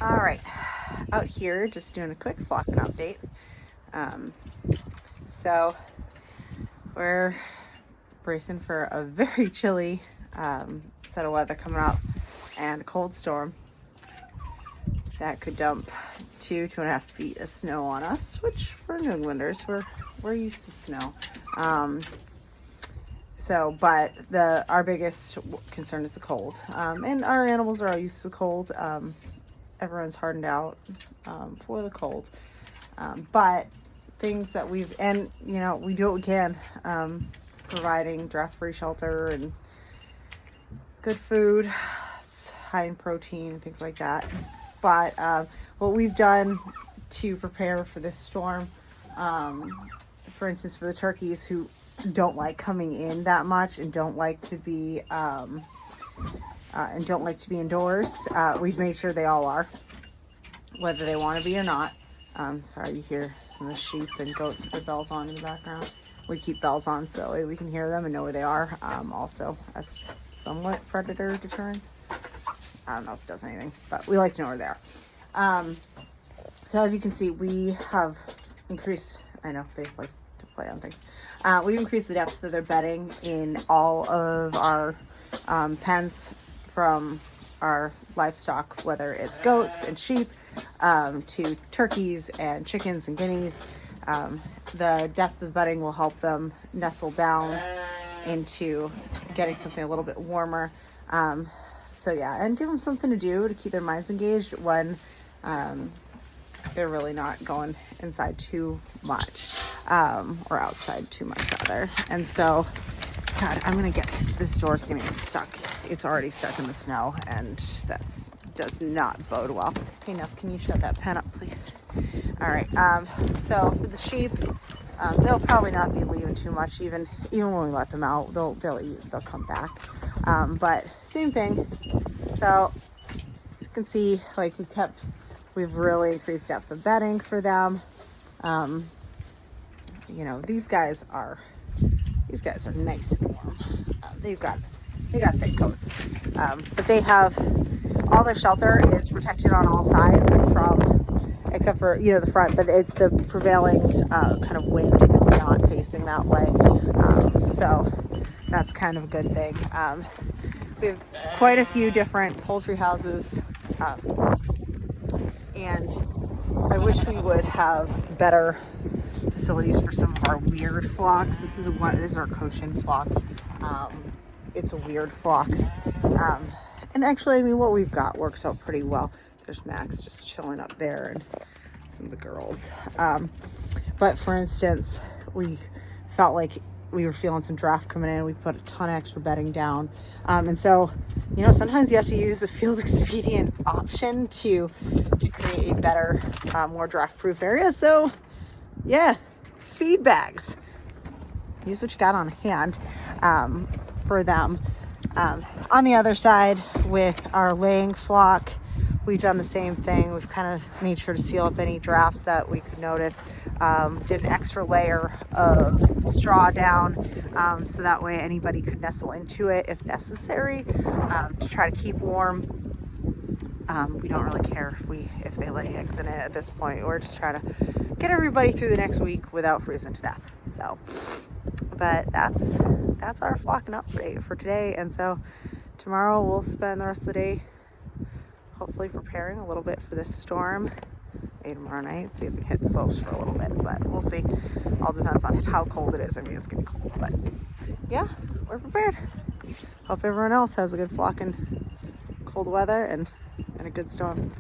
All right, out here just doing a quick flocking update. So we're bracing for a very chilly set of weather coming up and a cold storm that could dump 2.5 feet of snow on us, which we're New Englanders, we're used to snow. But our biggest concern is the cold, and our animals are all used to the cold. Everyone's hardened out for the cold, but things that we do what we can, providing draft-free shelter and good food. It's high in protein and things like that. But what we've done to prepare for this storm, for instance, for the turkeys who don't like coming in that much and don't like to be indoors, we've made sure they all are, whether they want to be or not. Sorry, you hear some of the sheep and goats with their bells on in the background. We keep bells on so we can hear them and know where they are. Also, as somewhat predator deterrence. I don't know if it does anything, but we like to know where they are. So as you can see, we have increased, I know they like to play on things. We've increased the depth of their bedding in all of our pens, from our livestock, whether it's goats and sheep, to turkeys and chickens and guineas. The depth of the bedding will help them nestle down into getting something a little bit warmer. And give them something to do to keep their minds engaged when they're really not going inside too much, or outside too much rather. And so, God, this door's gonna get stuck. It's already stuck in the snow, and that does not bode well. Hey, Nuff, can you shut that pen up, please? All right, so for the sheep, they'll probably not be leaving too much, even when we let them out. They'll eat, they'll come back. But same thing. So as you can see, we've really increased depth of bedding for them. These guys are nice and warm. They got thick coats, but they have all their shelter is protected on all sides except for the front, but it's the prevailing kind of wind is not facing that way, so that's kind of a good thing. We have quite a few different poultry houses, and I wish we would have better facilities for some of our weird flocks. This is our Cochin flock. It's a weird flock, and actually, what we've got works out pretty well. There's Max just chilling up there, and some of the girls. But for instance, we felt like we were feeling some draft coming in. We put a ton of extra bedding down, and so sometimes you have to use a field expedient option to create a better, more draft proof area. So yeah, feed bags. Use what you got on hand for them. On the other side, with our laying flock, we've done the same thing. We've kind of made sure to seal up any drafts that we could notice. Did an extra layer of straw down, so that way anybody could nestle into it if necessary, to try to keep warm. We don't really care if they lay eggs in it at this point. We're just trying to get everybody through the next week without freezing to death. So, but that's our flocking update for today. And so tomorrow we'll spend the rest of the day hopefully preparing a little bit for this storm. Maybe tomorrow night, see if we can hit the slopes for a little bit, but we'll see. All depends on how cold it is. I mean, it's getting cold, but yeah, we're prepared. Hope everyone else has a good flocking cold weather and a good storm.